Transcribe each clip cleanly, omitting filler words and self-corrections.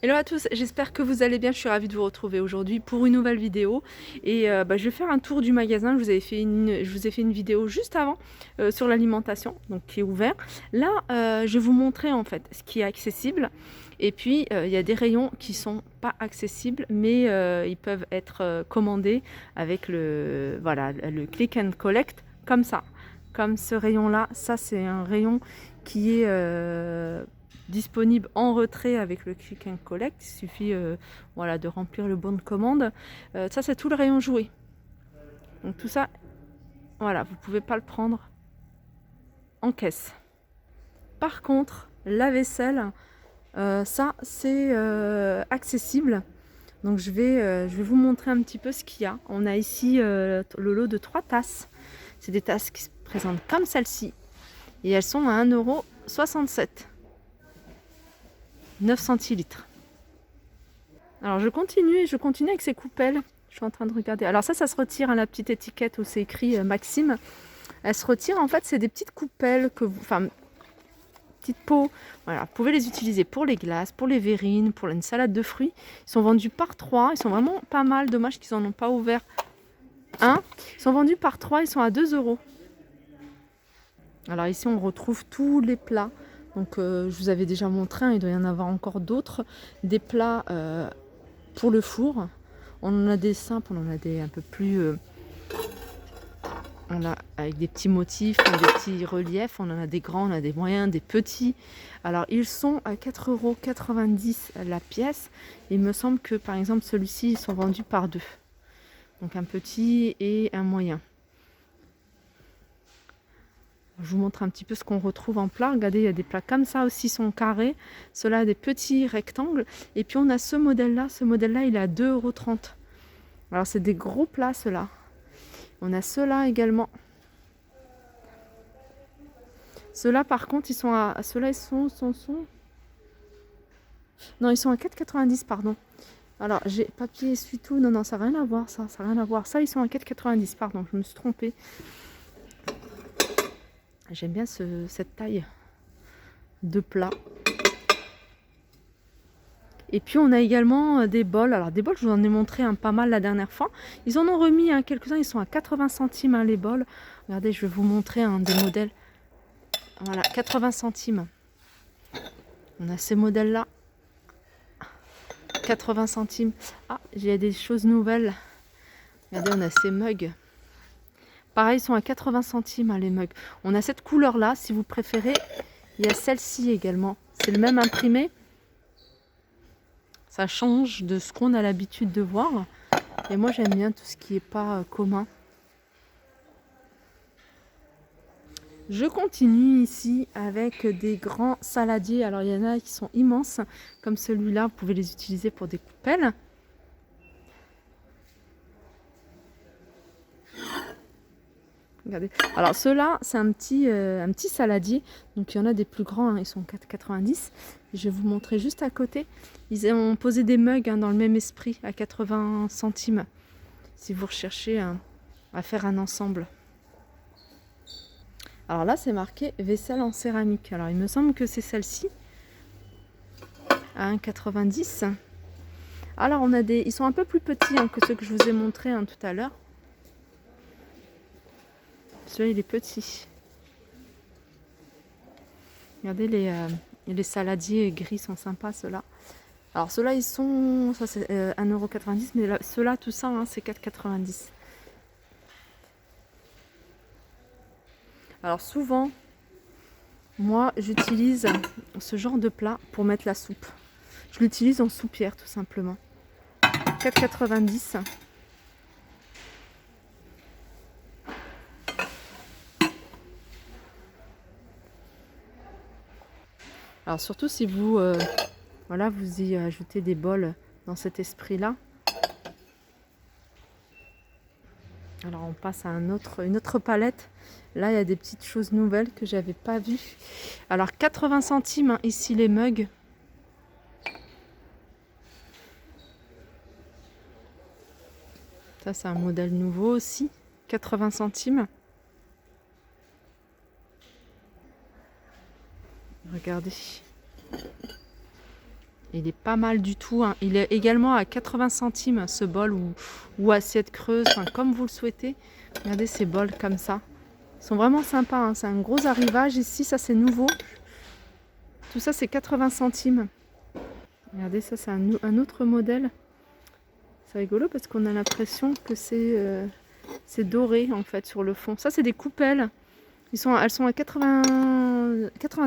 Hello à tous, j'espère que vous allez bien, je suis ravie de vous retrouver aujourd'hui pour une nouvelle vidéo et je vais faire un tour du magasin. Je vous ai fait une vidéo juste avant sur l'alimentation, donc qui est ouvert. Là, je vais vous montrer en fait ce qui est accessible et puis il y a des rayons qui sont pas accessibles mais ils peuvent être commandés avec le click and collect comme ça. Comme ce rayon là, ça c'est un rayon qui est disponible en retrait avec le click and collect. Il suffit de remplir le bon de commande. Ça c'est tout le rayon jouet. Donc tout ça, voilà, vous pouvez pas le prendre en caisse. Par contre, la vaisselle, ça c'est accessible. Donc je vais vous montrer un petit peu ce qu'il y a. On a ici le lot de 3 tasses. C'est des tasses qui se présentent comme celle-ci. Et elles sont à 1,67 €. 9 centilitres. Alors je continue avec ces coupelles. Je suis en train de regarder. Alors ça se retire, hein, la petite étiquette où c'est écrit Maxime. Elle se retire. En fait, c'est des petites coupelles petites pots. Voilà, vous pouvez les utiliser pour les glaces, pour les verrines, pour une salade de fruits. Ils sont vendus par 3. Ils sont vraiment pas mal. Dommage qu'ils en ont pas ouvert un. Ils sont vendus par 3. Ils sont à 2 €. Alors ici, on retrouve tous les plats. Donc je vous avais déjà montré, hein, il doit y en avoir encore d'autres. Des plats pour le four. On en a des simples, on en a des un peu plus... avec des petits motifs, des petits reliefs. On en a des grands, on a des moyens, des petits. Alors ils sont à 4,90 € la pièce. Il me semble que par exemple celui-ci, ils sont vendus par 2. Donc un petit et un moyen. Je vous montre un petit peu ce qu'on retrouve en plat. Regardez, il y a des plats comme ça aussi, sont carrés. Ceux-là, des petits rectangles. Et puis on a ce modèle-là. Ce modèle-là, il est à 2,30 €. Alors c'est des gros plats, ceux-là. On a ceux-là également. Ceux-là, par contre, ils sont à... Ceux-là, ils sont... Non, ils sont à 4,90 €, pardon. Alors, j'ai papier essuie-tout. Non, ça n'a rien à voir, ça. Ça n'a rien à voir. Ça, ils sont à 4,90 €, pardon. Je me suis trompée. J'aime bien cette taille de plat. Et puis on a également des bols. Alors des bols, je vous en ai montré pas mal la dernière fois. Ils en ont remis quelques-uns, ils sont à 80 centimes les bols. Regardez, je vais vous montrer des modèles. Voilà, 80 centimes. On a ces modèles-là. 80 centimes. Ah, il y a des choses nouvelles. Regardez, on a ces mugs. Pareil, ils sont à 80 centimes les mugs. On a cette couleur-là, si vous préférez. Il y a celle-ci également. C'est le même imprimé. Ça change de ce qu'on a l'habitude de voir. Et moi, j'aime bien tout ce qui n'est pas commun. Je continue ici avec des grands saladiers. Alors, il y en a qui sont immenses, comme celui-là. Vous pouvez les utiliser pour des coupelles. Regardez. Alors ceux-là, c'est un petit saladier. Donc il y en a des plus grands, hein, ils sont 4,90 €. Je vais vous montrer juste à côté. Ils ont posé des mugs dans le même esprit à 80 centimes. Si vous recherchez à faire un ensemble. Alors là, c'est marqué vaisselle en céramique. Alors il me semble que c'est celle-ci à 1,90 €. Alors on a ils sont un peu plus petits que ceux que je vous ai montrés tout à l'heure. Celui-là, il est petit. Regardez, les saladiers gris sont sympas, ceux-là. Alors, ceux-là, ils sont... Ça, c'est 1,90 €. Mais ceux-là, tout ça, c'est 4,90 €. Alors, souvent, moi, j'utilise ce genre de plat pour mettre la soupe. Je l'utilise en soupière, tout simplement. 4,90 €. Alors surtout si vous, vous y ajoutez des bols dans cet esprit-là. Alors on passe à une autre palette. Là, il y a des petites choses nouvelles que j'avais pas vues. Alors 80 centimes ici les mugs. Ça, c'est un modèle nouveau aussi. 80 centimes. Regardez. Il est pas mal du tout, hein. Il est également à 80 centimes ce bol ou assiette creuse, enfin, comme vous le souhaitez. Regardez ces bols comme ça. Ils sont vraiment sympas, hein. C'est un gros arrivage ici, ça c'est nouveau. Tout ça c'est 80 centimes. Regardez, ça c'est un autre modèle. C'est rigolo parce qu'on a l'impression que c'est doré en fait sur le fond. Ça c'est des coupelles. Elles sont à 80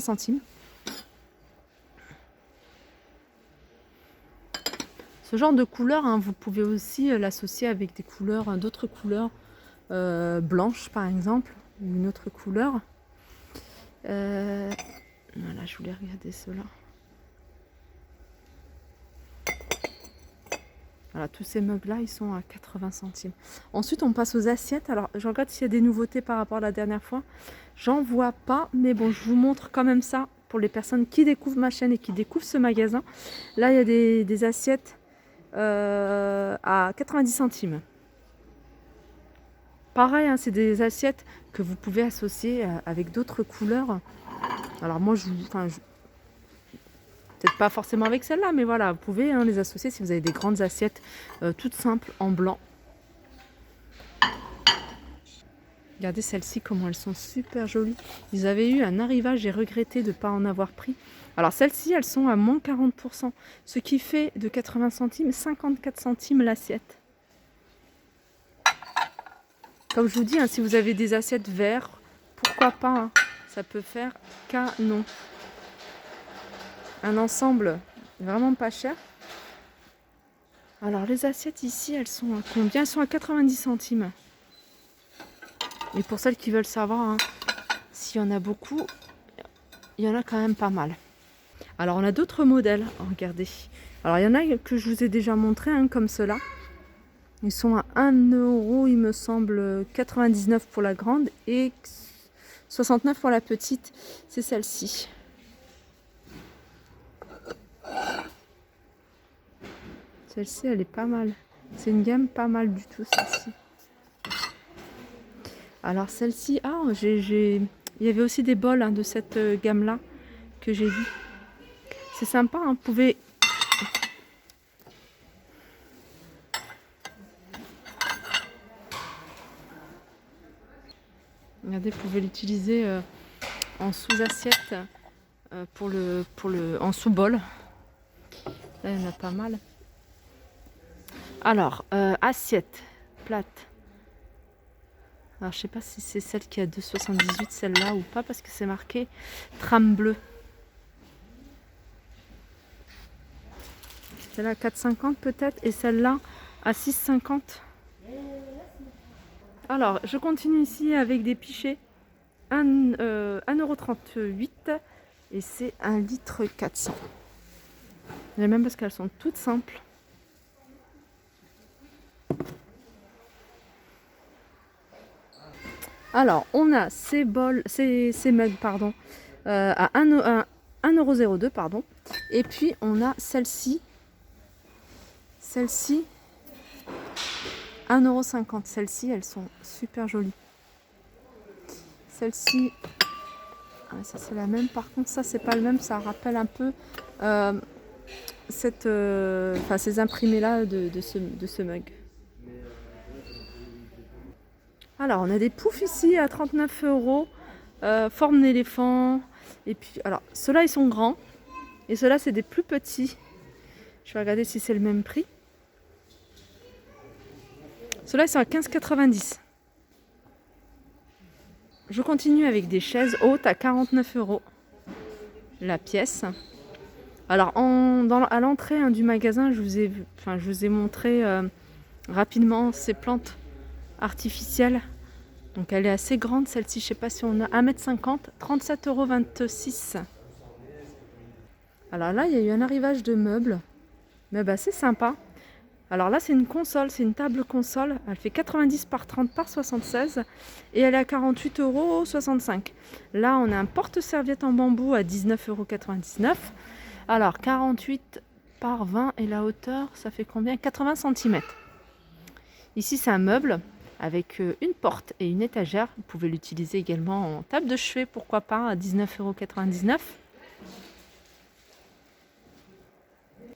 centimes. Ce genre de couleur, hein, vous pouvez aussi l'associer avec des couleurs, d'autres couleurs, blanches par exemple, ou une autre couleur. Voilà, je voulais regarder cela. Voilà, tous ces meubles-là, ils sont à 80 centimes. Ensuite, on passe aux assiettes. Alors, je regarde s'il y a des nouveautés par rapport à la dernière fois. J'en vois pas, mais bon, je vous montre quand même ça pour les personnes qui découvrent ma chaîne et qui découvrent ce magasin. Là, il y a des assiettes à 90 centimes. Pareil, hein, c'est des assiettes que vous pouvez associer avec d'autres couleurs. Alors moi, peut-être pas forcément avec celle-là, mais voilà, vous pouvez les associer si vous avez des grandes assiettes toutes simples en blanc. Regardez celles-ci, comment elles sont super jolies. Ils avaient eu un arrivage, j'ai regretté de ne pas en avoir pris. Alors celles-ci, elles sont à moins 40%, ce qui fait de 80 centimes, 54 centimes l'assiette. Comme je vous dis, hein, si vous avez des assiettes vertes, pourquoi pas, hein, ça peut faire canon. Un ensemble vraiment pas cher. Alors les assiettes ici, elles sont à combien? Elles sont à 90 centimes. Et pour celles qui veulent savoir hein, s'il y en a beaucoup, il y en a quand même pas mal. Alors on a d'autres modèles, regardez. Alors il y en a que je vous ai déjà montré, hein, comme cela. Ils sont à 1 €, il me semble, 99 pour la grande et 69 pour la petite. C'est celle-ci. Celle-ci, elle est pas mal. C'est une gamme pas mal du tout, celle-ci. Alors celle-ci, il y avait aussi des bols hein, de cette gamme-là que j'ai vu. C'est sympa, hein, vous pouvez... Regardez, vous pouvez l'utiliser en sous-assiette, en sous-bol. Là, il y en a pas mal. Alors, assiette plate. Alors, je sais pas si c'est celle qui a 2,78, celle-là ou pas, parce que c'est marqué trame bleue. Celle-là à 4,50 peut-être, et celle-là à 6,50. Alors, je continue ici avec des pichets. 1,38 € et c'est 1,4 litre. Et même parce qu'elles sont toutes simples. Alors, on a ces mugs, pardon, à 1,02 €, pardon. Et puis, on a celle-ci, 1,50 €. Celles-ci, elles sont super jolies. Celle-ci, ça c'est la même. Par contre, ça c'est pas le même. Ça rappelle un peu ces imprimés-là de ce mug. Alors, on a des poufs ici à 39 €, forme d'éléphant. Et puis, alors, ceux-là, ils sont grands. Et ceux-là, c'est des plus petits. Je vais regarder si c'est le même prix. Ceux-là, ils sont à 15,90 €. Je continue avec des chaises hautes à 49 € la pièce. Alors, à l'entrée hein, du magasin, je vous ai montré rapidement ces plantes artificielle. Donc elle est assez grande celle-ci, je sais pas si on a 1,50 m, 37,26 €. Alors là, il y a eu un arrivage de meubles assez sympa. Alors là, c'est une console, c'est une table console. Elle fait 90 par 30 par 76 et elle est à 48,65 €. Là, on a un porte-serviette en bambou à 19,99 €. Alors 48 par 20 et la hauteur, ça fait combien? 80 cm. Ici, c'est un meuble avec une porte et une étagère. Vous pouvez l'utiliser également en table de chevet, pourquoi pas, à 19,99 €.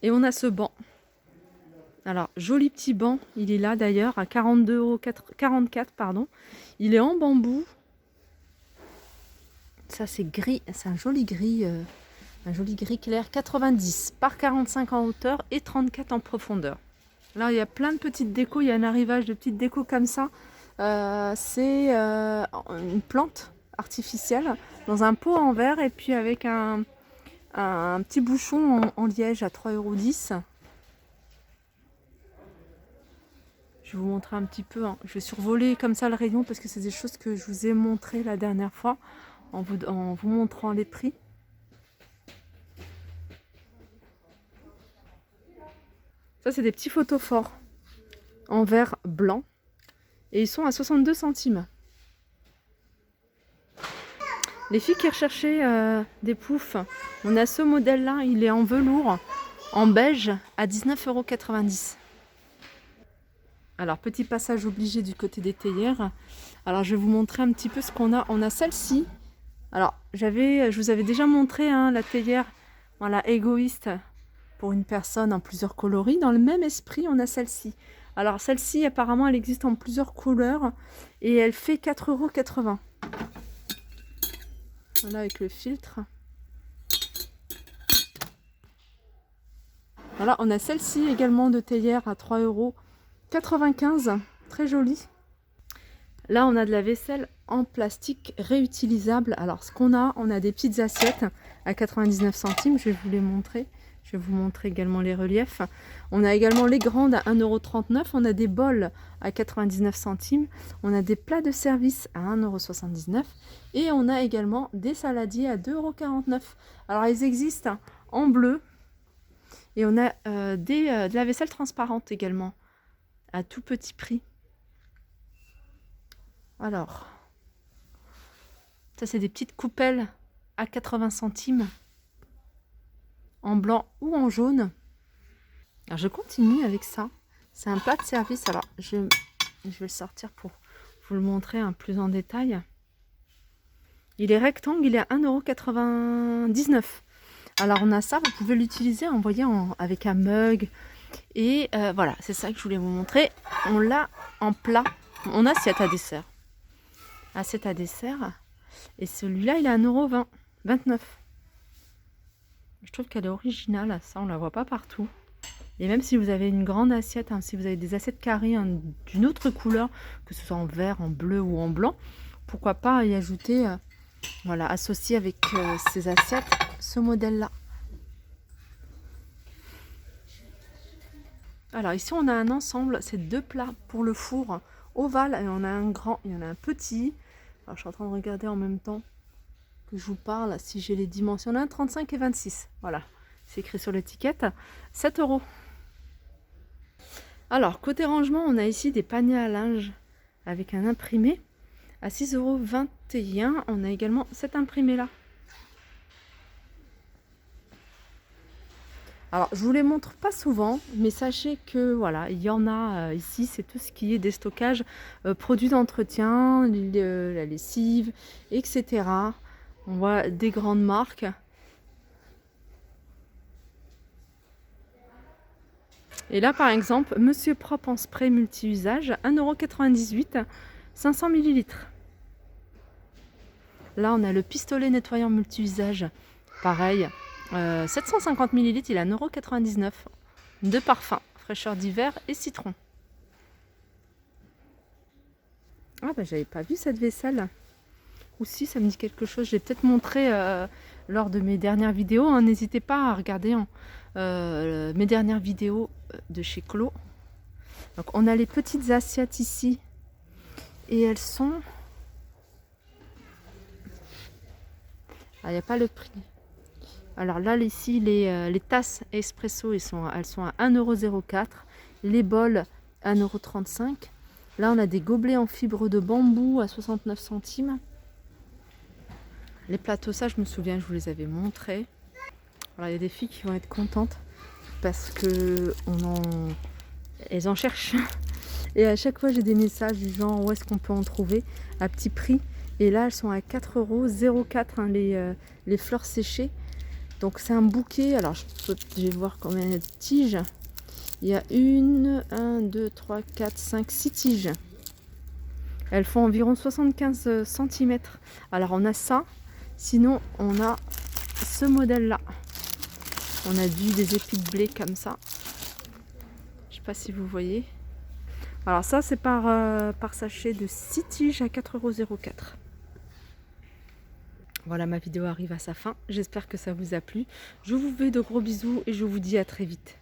Et on a ce banc. Alors, joli petit banc, il est là d'ailleurs à 42,44 €, pardon. Il est en bambou. Ça c'est gris, c'est un joli gris clair, 90 par 45 en hauteur et 34 en profondeur. Là, il y a plein de petites décos, il y a un arrivage de petites décos comme ça. C'est une plante artificielle dans un pot en verre et puis avec un petit bouchon en liège à 3,10 €. Je vais vous montrer un petit peu, hein. Je vais survoler comme ça le rayon parce que c'est des choses que je vous ai montré la dernière fois en vous montrant les prix. Ça, c'est des petits photophores en verre blanc et ils sont à 62 centimes. Les filles qui recherchaient des poufs, on a ce modèle-là, il est en velours, en beige, à 19,90 €. Alors, petit passage obligé du côté des théières. Alors, je vais vous montrer un petit peu ce qu'on a. On a celle-ci. Alors, je vous avais déjà montré hein, la théière, voilà, égoïste pour une personne en plusieurs coloris. Dans le même esprit, on a celle-ci. Alors, celle-ci, apparemment, elle existe en plusieurs couleurs et elle fait 4,80 €. Voilà, avec le filtre. Voilà, on a celle-ci également de théière à 3,95 €. Très jolie. Là, on a de la vaisselle en plastique réutilisable. Alors, ce qu'on a, on a des petites assiettes à 99 centimes. Je vais vous les montrer. Je vais vous montrer également les reliefs. On a également les grandes à 1,39 €. On a des bols à 99 centimes. On a des plats de service à 1,79 €. Et on a également des saladiers à 2,49 €. Alors, ils existent en bleu. Et on a de la vaisselle transparente également, à tout petit prix. Alors, ça c'est des petites coupelles à 80 centimes, en blanc ou en jaune. Alors je continue avec ça. C'est un plat de service. Alors je vais le sortir pour vous le montrer plus en détail. Il est rectangle, il est à 1,99 €. Alors on a ça, vous pouvez l'utiliser avec un mug. Et voilà, c'est ça que je voulais vous montrer. On l'a en plat, en assiette à dessert. Assiette à dessert. Et celui-là, il est à 1,29 €. Je trouve qu'elle est originale, ça on la voit pas partout. Et même si vous avez une grande assiette, hein, si vous avez des assiettes carrées hein, d'une autre couleur, que ce soit en vert, en bleu ou en blanc, pourquoi pas y ajouter, voilà, associer avec ces assiettes ce modèle-là. Alors ici on a un ensemble, c'est 2 plats pour le four ovale, et on a un grand, il y en a un petit. Alors je suis en train de regarder en même temps que je vous parle si j'ai les dimensions. On a un 35 et 26, voilà, c'est écrit sur l'étiquette, 7 €. Alors côté rangement, on a ici des paniers à linge avec un imprimé à 6,21 €. On a également cet imprimé là. Alors, je vous les montre pas souvent, mais sachez que voilà, il y en a ici, c'est tout ce qui est des stockages, produits d'entretien, la lessive, etc. On voit des grandes marques. Et là, par exemple, Monsieur Propre en spray multi-usage, 1,98 €, 500 ml. Là, on a le pistolet nettoyant multi-usage, pareil. 750 ml, il est à 1,99 €. De parfum, fraîcheur d'hiver et citron. Ah bah j'avais pas vu cette vaisselle. Ou si, ça me dit quelque chose. J'ai peut-être montré lors de mes dernières vidéos. Hein. N'hésitez pas à regarder mes dernières vidéos de chez Clos. Donc on a les petites assiettes ici. Et elles sont... Ah, il n'y a pas le prix. Alors là, ici, les tasses espresso, elles sont à 1,04 €. Les bols, 1,35 €. Là, on a des gobelets en fibre de bambou à 69 centimes. Les plateaux, ça, je me souviens, je vous les avais montrés. Alors, il y a des filles qui vont être contentes parce que elles en cherchent. Et à chaque fois, j'ai des messages du genre, où est-ce qu'on peut en trouver à petit prix. Et là, elles sont à 4,04 € hein, les fleurs séchées. Donc c'est un bouquet, alors je vais voir combien il y a de tiges. Il y a 1, 2, 3, 4, 5, 6 tiges. Elles font environ 75 cm. Alors on a ça, sinon on a ce modèle-là. On a des épis de blé comme ça. Je sais pas si vous voyez. Alors ça c'est par sachet de 6 tiges à 4,04 €. Voilà, ma vidéo arrive à sa fin. J'espère que ça vous a plu. Je vous fais de gros bisous et je vous dis à très vite.